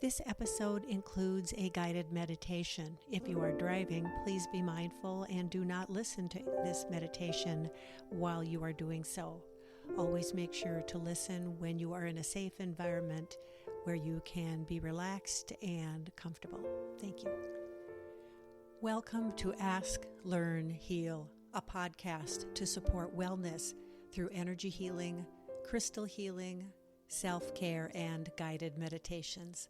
This episode includes a guided meditation. If you are driving, please be mindful and do not listen to this meditation while you are doing so. Always make sure to listen when you are in a safe environment where you can be relaxed and comfortable. Thank you. Welcome to Ask, Learn, Heal, a podcast to support wellness through energy healing, crystal healing, self-care, and guided meditations.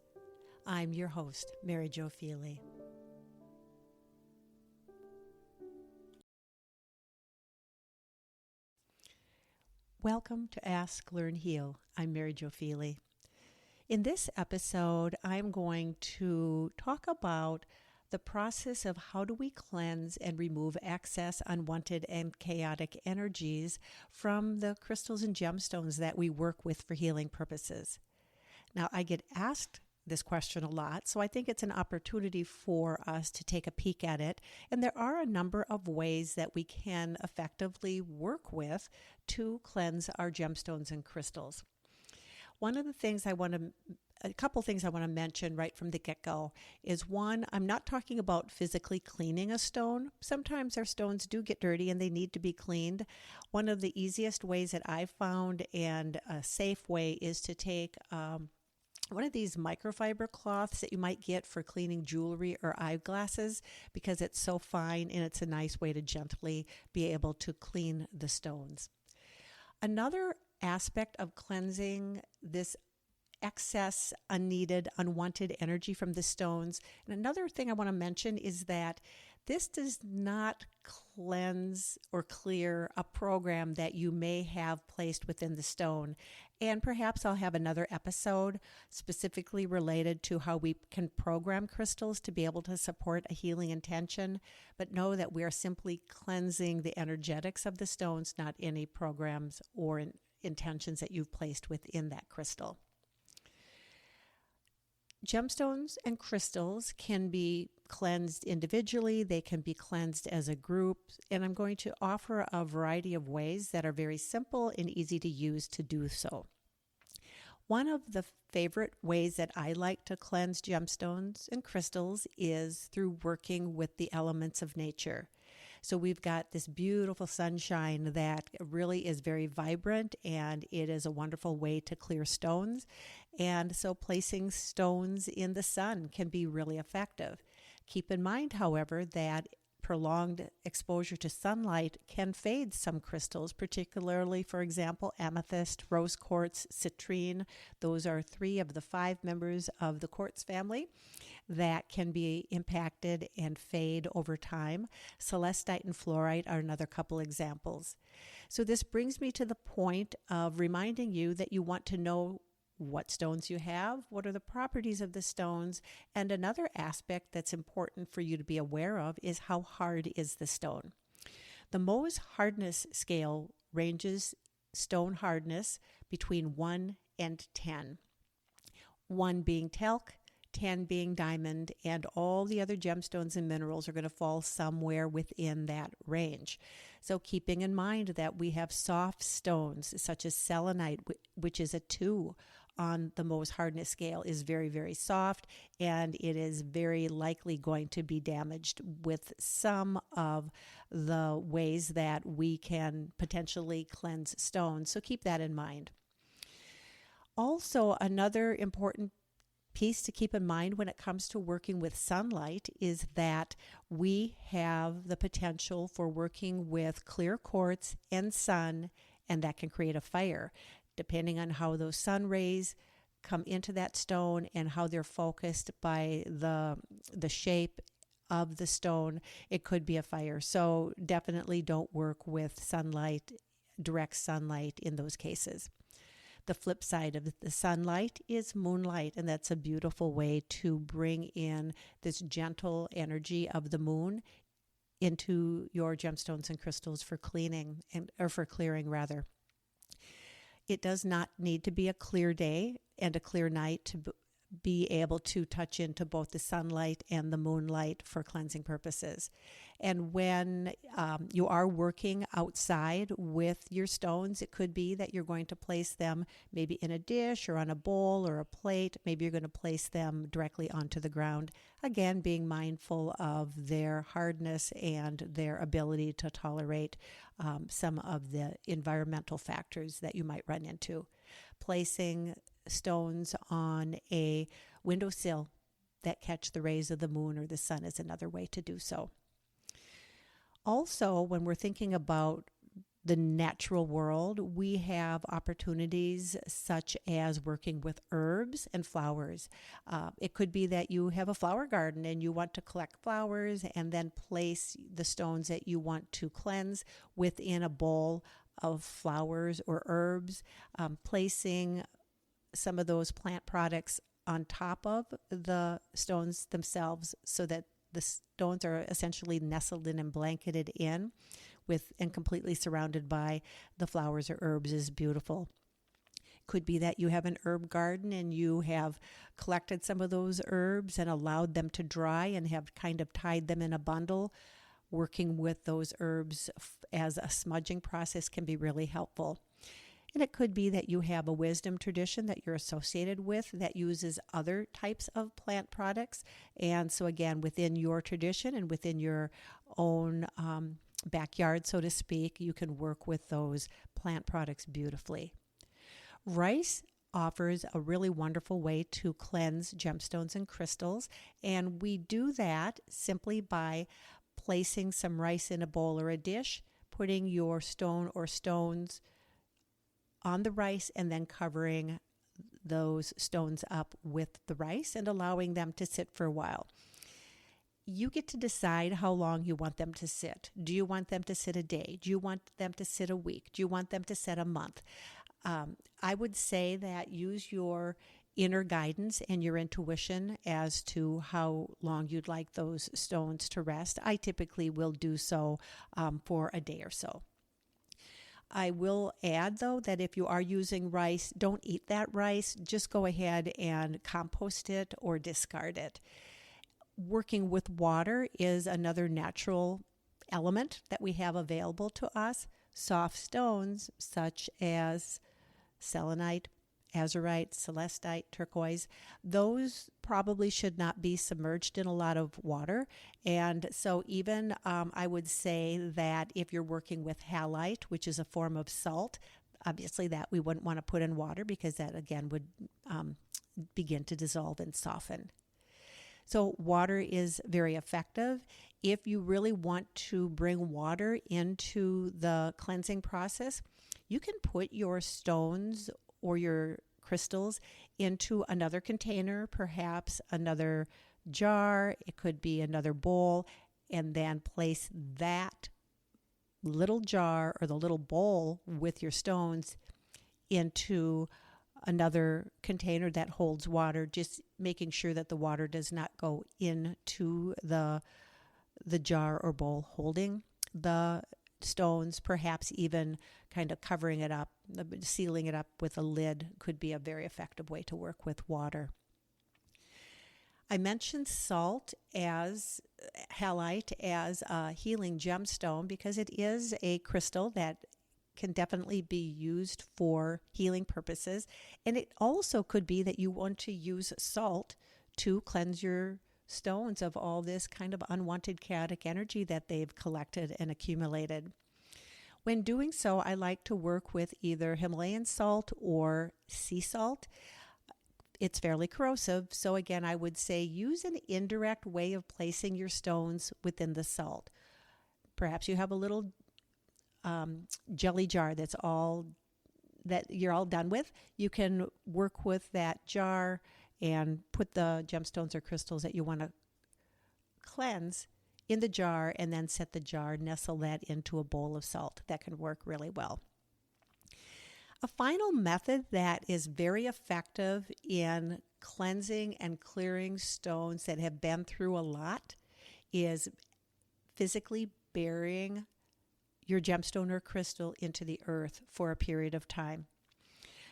I'm your host, Mary Jo Feely. Welcome to Ask, Learn, Heal. I'm Mary Jo Feely. In this episode, I'm going to talk about the process of how do we cleanse and remove excess, unwanted, and chaotic energies from the crystals and gemstones that we work with for healing purposes. Now, I get asked this question a lot, so I think it's an opportunity for us to take a peek at it. And there are a number of ways that we can effectively work with to cleanse our gemstones and crystals. A couple things I want to mention right from the get-go is one, I'm not talking about physically cleaning a stone. Sometimes our stones do get dirty and they need to be cleaned. One of the easiest ways that I've found and a safe way is to take one of these microfiber cloths that you might get for cleaning jewelry or eyeglasses because it's so fine and it's a nice way to gently be able to clean the stones. Another aspect of cleansing this excess, unneeded, unwanted energy from the stones. And another thing I want to mention is that this does not cleanse or clear a program that you may have placed within the stone. And perhaps I'll have another episode specifically related to how we can program crystals to be able to support a healing intention. But know that we are simply cleansing the energetics of the stones, not any programs or intentions that you've placed within that crystal. Gemstones and crystals can be cleansed individually, they can be cleansed as a group, and I'm going to offer a variety of ways that are very simple and easy to use to do so. One of the favorite ways that I like to cleanse gemstones and crystals is through working with the elements of nature. So we've got this beautiful sunshine that really is very vibrant, and it is a wonderful way to clear stones. And so placing stones in the sun can be really effective. Keep in mind, however, that prolonged exposure to sunlight can fade some crystals, particularly, for example, amethyst, rose quartz, citrine. Those are 3 of the 5 members of the quartz family that can be impacted and fade over time. Celestite and fluorite are another couple examples. So this brings me to the point of reminding you that you want to know what stones you have, what are the properties of the stones, and another aspect that's important for you to be aware of is how hard is the stone. The Mohs hardness scale ranges stone hardness between 1 and 10. 1 being talc, 10 being diamond, and all the other gemstones and minerals are going to fall somewhere within that range. So keeping in mind that we have soft stones such as selenite, which is a 2 on the Mohs hardness scale, is very, very soft, and it is very likely going to be damaged with some of the ways that we can potentially cleanse stones. So keep that in mind. Also, another important piece to keep in mind when it comes to working with sunlight is that we have the potential for working with clear quartz and sun, and that can create a fire. Depending on how those sun rays come into that stone and how they're focused by the shape of the stone, it could be a fire. So definitely don't work with sunlight, direct sunlight in those cases. The flip side of the sunlight is moonlight, and that's a beautiful way to bring in this gentle energy of the moon into your gemstones and crystals for cleaning or for clearing rather. It does not need to be a clear day and a clear night to be able to touch into both the sunlight and the moonlight for cleansing purposes. And when you are working outside with your stones, it could be that you're going to place them maybe in a dish or on a bowl or a plate. Maybe you're going to place them directly onto the ground. Again, being mindful of their hardness and their ability to tolerate some of the environmental factors that you might run into. Placing stones on a windowsill that catch the rays of the moon or the sun is another way to do so. Also, when we're thinking about the natural world, we have opportunities such as working with herbs and flowers. It could be that you have a flower garden and you want to collect flowers and then place the stones that you want to cleanse within a bowl of flowers or herbs, placing some of those plant products on top of the stones themselves so that the stones are essentially nestled in and blanketed in with and completely surrounded by the flowers or herbs is beautiful. Could be that you have an herb garden and you have collected some of those herbs and allowed them to dry and have kind of tied them in a bundle. Working with those herbs as a smudging process can be really helpful. And it could be that you have a wisdom tradition that you're associated with that uses other types of plant products. And so again, within your tradition and within your own backyard, so to speak, you can work with those plant products beautifully. Rice offers a really wonderful way to cleanse gemstones and crystals. And we do that simply by placing some rice in a bowl or a dish, putting your stone or stones on the rice and then covering those stones up with the rice and allowing them to sit for a while. You get to decide how long you want them to sit. Do you want them to sit a day? Do you want them to sit a week? Do you want them to sit a month? I would say that use your inner guidance and your intuition as to how long you'd like those stones to rest. I typically will do so for a day or so. I will add, though, that if you are using rice, don't eat that rice. Just go ahead and compost it or discard it. Working with water is another natural element that we have available to us. Soft stones such as selenite, azurite, celestite, turquoise, those probably should not be submerged in a lot of water. And so even I would say that if you're working with halite, which is a form of salt, obviously that we wouldn't want to put in water because that again would begin to dissolve and soften. So water is very effective. If you really want to bring water into the cleansing process, you can put your stones or your crystals into another container, perhaps another jar, it could be another bowl, and then place that little jar or the little bowl with your stones into another container that holds water, just making sure that the water does not go into the jar or bowl holding the stones, perhaps even kind of covering it up, sealing it up with a lid could be a very effective way to work with water. I mentioned salt as halite as a healing gemstone because it is a crystal that can definitely be used for healing purposes. And it also could be that you want to use salt to cleanse your stones of all this kind of unwanted chaotic energy that they've collected and accumulated. When doing so, I like to work with either Himalayan salt or sea salt. It's fairly corrosive, so again, I would say use an indirect way of placing your stones within the salt. Perhaps you have a little jelly jar that you're all done with. You can work with that jar and put the gemstones or crystals that you want to cleanse in the jar and then set the jar, nestle that into a bowl of salt. That can work really well. A final method that is very effective in cleansing and clearing stones that have been through a lot is physically burying your gemstone or crystal into the earth for a period of time.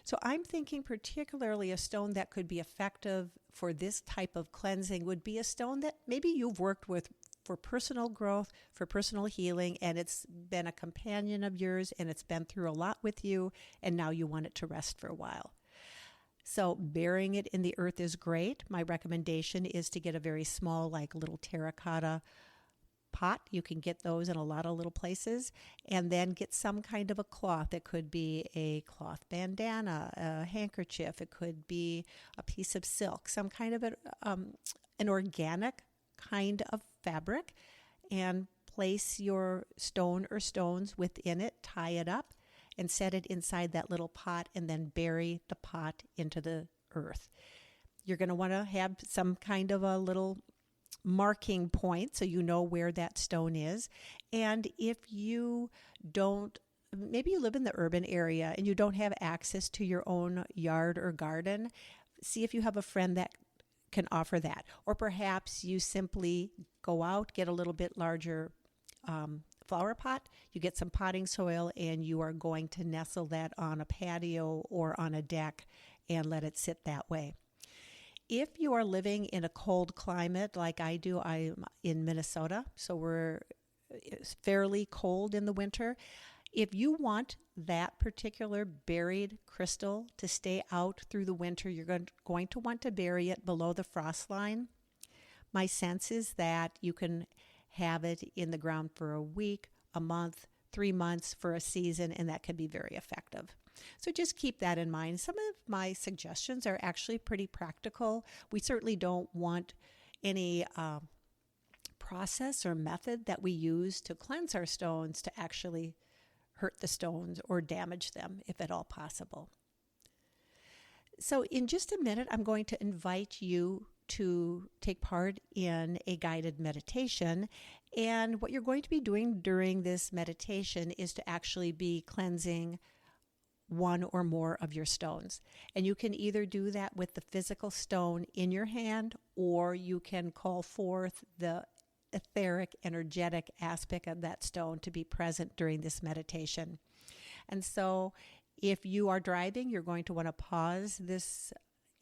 So I'm thinking particularly a stone that could be effective for this type of cleansing would be a stone that maybe you've worked with for personal growth, for personal healing, and it's been a companion of yours and it's been through a lot with you, and now you want it to rest for a while. So burying it in the earth is great. My recommendation is to get a very small, like little terracotta pot. You can get those in a lot of little places, and then get some kind of a cloth. It could be a cloth bandana, a handkerchief. It could be a piece of silk, some kind of an organic kind of fabric, and place your stone or stones within it, tie it up, and set it inside that little pot, and then bury the pot into the earth. You're going to want to have some kind of a little marking point so you know where that stone is. And if you don't, maybe you live in the urban area and you don't have access to your own yard or garden, see if you have a friend that can offer that. Or perhaps you simply go out, get a little bit larger flower pot, you get some potting soil, and you are going to nestle that on a patio or on a deck and let it sit that way. If you are living in a cold climate like I do, I'm in Minnesota, so it's fairly cold in the winter. If you want that particular buried crystal to stay out through the winter, you're going to want to bury it below the frost line. My sense is that you can have it in the ground for a week, a month, 3 months, for a season, and that can be very effective. So just keep that in mind. Some of my suggestions are actually pretty practical. We certainly don't want any process or method that we use to cleanse our stones to actually hurt the stones or damage them, if at all possible. So in just a minute, I'm going to invite you to take part in a guided meditation. And what you're going to be doing during this meditation is to actually be cleansing one or more of your stones. And you can either do that with the physical stone in your hand, or you can call forth the etheric, energetic aspect of that stone to be present during this meditation. And so if you are driving, you're going to want to pause this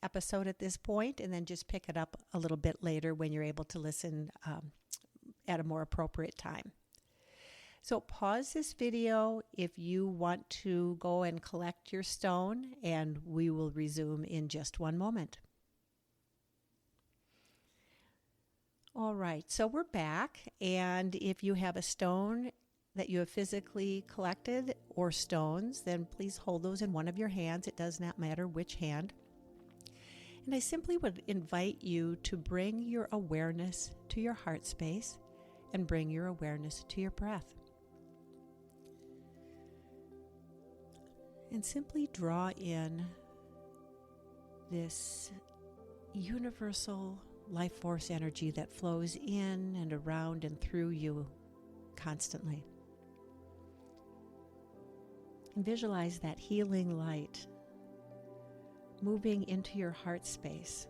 episode at this point and then just pick it up a little bit later when you're able to listen at a more appropriate time. So pause this video if you want to go and collect your stone, and we will resume in just one moment. All right, so we're back, and if you have a stone that you have physically collected or stones, then please hold those in one of your hands. It does not matter which hand. And I simply would invite you to bring your awareness to your heart space and bring your awareness to your breath. And simply draw in this universal life force energy that flows in and around and through you constantly. And visualize that healing light moving into your heart space.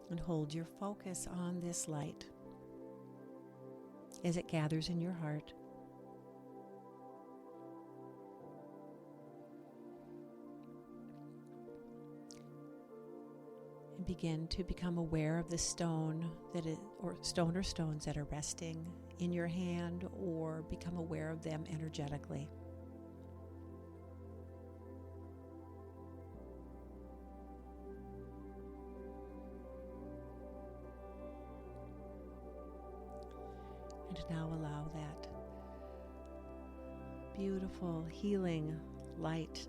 And hold your focus on this light as it gathers in your heart. And begin to become aware of the stone or stones that are resting in your hand, or become aware of them energetically. And now allow that beautiful healing light,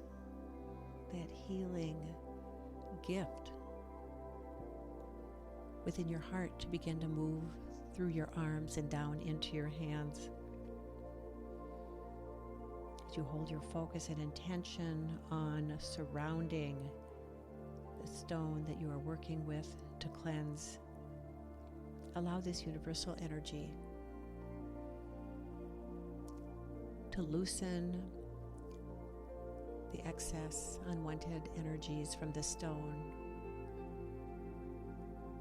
that healing gift within your heart to begin to move through your arms and down into your hands. As you hold your focus and intention on surrounding the stone that you are working with to cleanse, allow this universal energy to loosen the excess unwanted energies from the stone,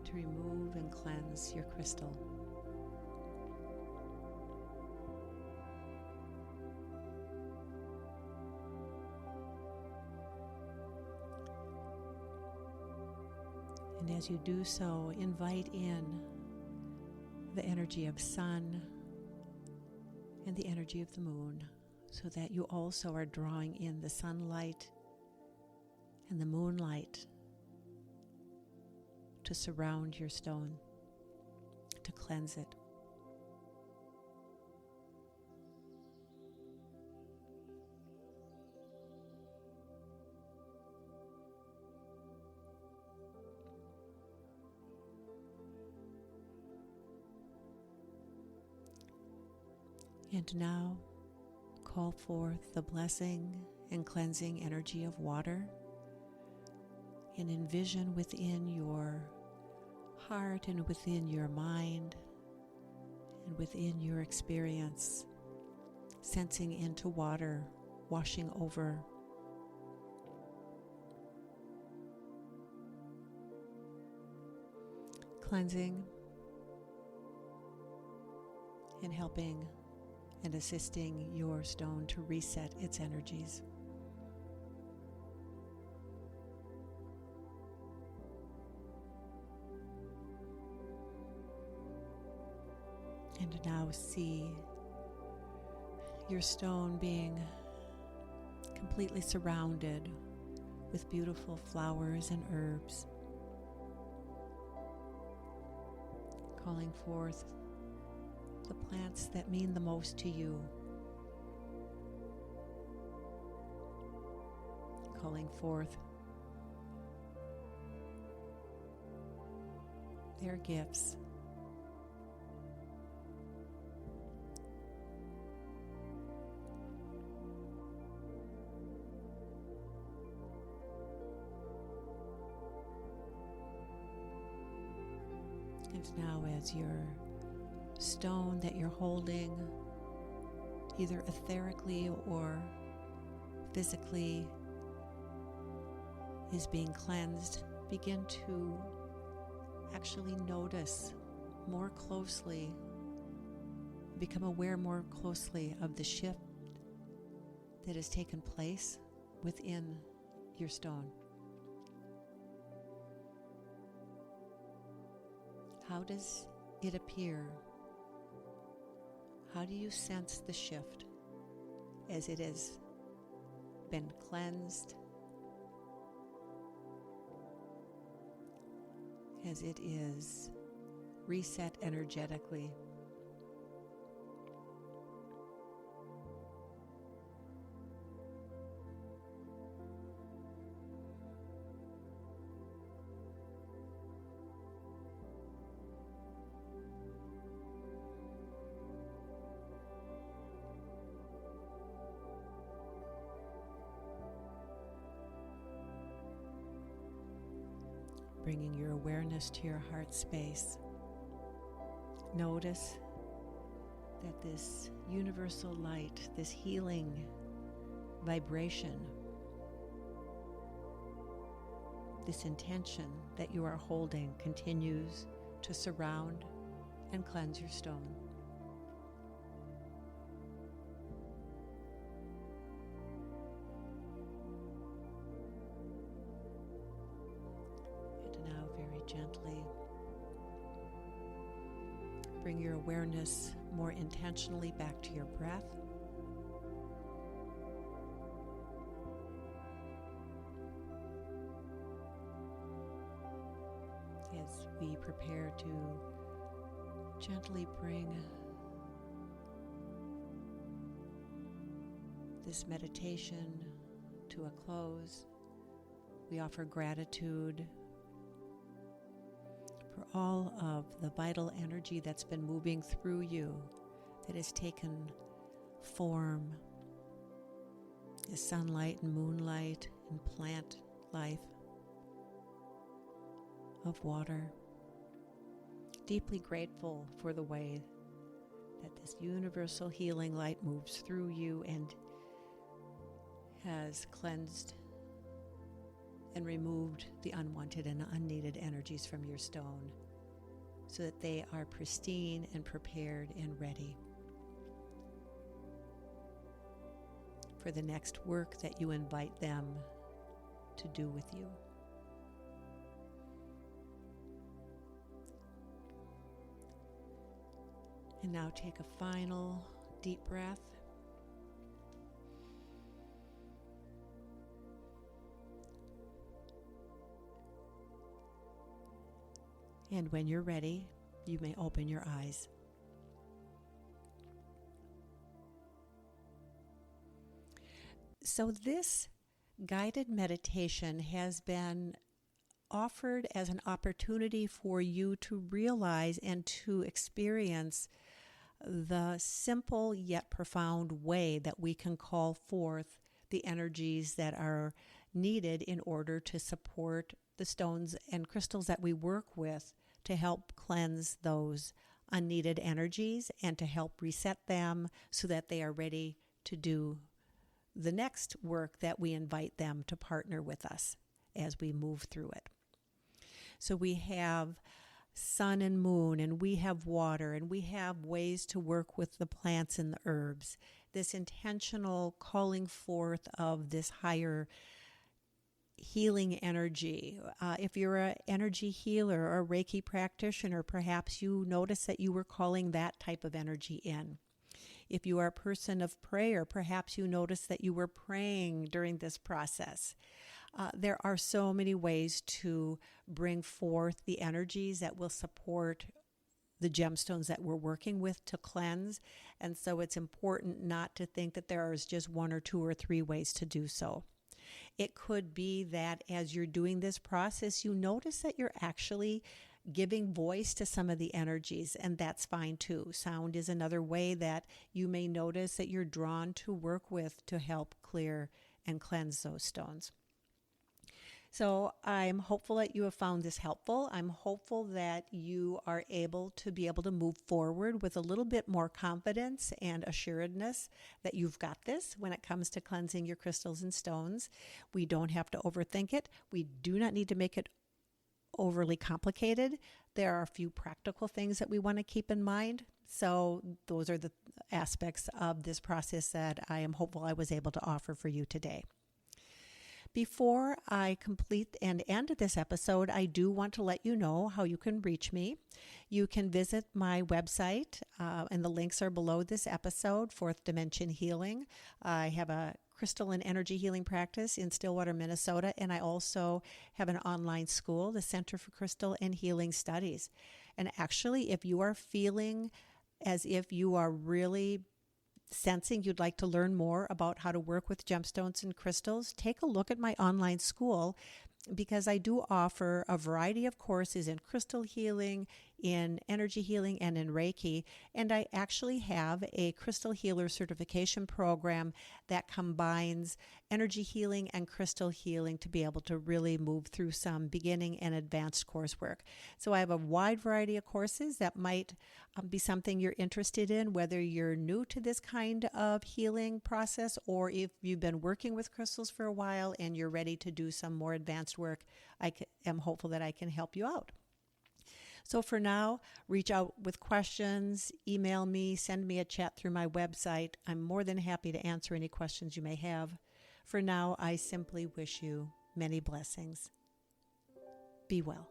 to remove and cleanse your crystal. And as you do so, invite in the energy of sun and the energy of the moon, so that you also are drawing in the sunlight and the moonlight to surround your stone, to cleanse it. And now call forth the blessing and cleansing energy of water, and envision within your heart and within your mind and within your experience, sensing into water washing over, cleansing and helping and assisting your stone to reset its energies. And now see your stone being completely surrounded with beautiful flowers and herbs, calling forth the plants that mean the most to you, calling forth their gifts. And now as your stone that you're holding, either etherically or physically, is being cleansed, begin to actually notice more closely, become aware more closely of the shift that has taken place within your stone. How does it appear? How do you sense the shift as it has been cleansed, as it is reset energetically? Bringing your awareness to your heart space. Notice that this universal light, this healing vibration, this intention that you are holding continues to surround and cleanse your stone. Gently bring your awareness more intentionally back to your breath. As we prepare to gently bring this meditation to a close, we offer gratitude for all of the vital energy that's been moving through you, that has taken form as sunlight and moonlight and plant life of water. Deeply grateful for the way that this universal healing light moves through you and has cleansed and removed the unwanted and unneeded energies from your stone so that they are pristine and prepared and ready for the next work that you invite them to do with you. And now take a final deep breath. And when you're ready, you may open your eyes. So this guided meditation has been offered as an opportunity for you to realize and to experience the simple yet profound way that we can call forth the energies that are needed in order to support the stones and crystals that we work with to help cleanse those unneeded energies and to help reset them so that they are ready to do the next work that we invite them to partner with us as we move through it. So we have sun and moon, and we have water, and we have ways to work with the plants and the herbs. This intentional calling forth of this higher healing energy. If you're an energy healer or a Reiki practitioner, perhaps you notice that you were calling that type of energy in. If you are a person of prayer, perhaps you notice that you were praying during this process. There are so many ways to bring forth the energies that will support the gemstones that we're working with to cleanse. And so it's important not to think that there is just one or two or three ways to do so. It could be that as you're doing this process, you notice that you're actually giving voice to some of the energies, and that's fine too. Sound is another way that you may notice that you're drawn to work with to help clear and cleanse those stones. So I'm hopeful that you have found this helpful. I'm hopeful that you are able to move forward with a little bit more confidence and assuredness that you've got this when it comes to cleansing your crystals and stones. We don't have to overthink it. We do not need to make it overly complicated. There are a few practical things that we want to keep in mind. So those are the aspects of this process that I am hopeful I was able to offer for you today. Before I complete and end this episode, I do want to let you know how you can reach me. You can visit my website, and the links are below this episode, Fourth Dimension Healing. I have a crystal and energy healing practice in Stillwater, Minnesota, and I also have an online school, the Center for Crystal and Healing Studies. And actually, if you are feeling as if you are really sensing you'd like to learn more about how to work with gemstones and crystals, take a look at my online school, because I do offer a variety of courses in crystal healing, in energy healing, and in Reiki. And I actually have a crystal healer certification program that combines energy healing and crystal healing to be able to really move through some beginning and advanced coursework. So I have a wide variety of courses that might be something you're interested in, whether you're new to this kind of healing process or if you've been working with crystals for a while and you're ready to do some more advanced work. I am hopeful that I can help you out. So for now, reach out with questions, email me, send me a chat through my website. I'm more than happy to answer any questions you may have. For now, I simply wish you many blessings. Be well.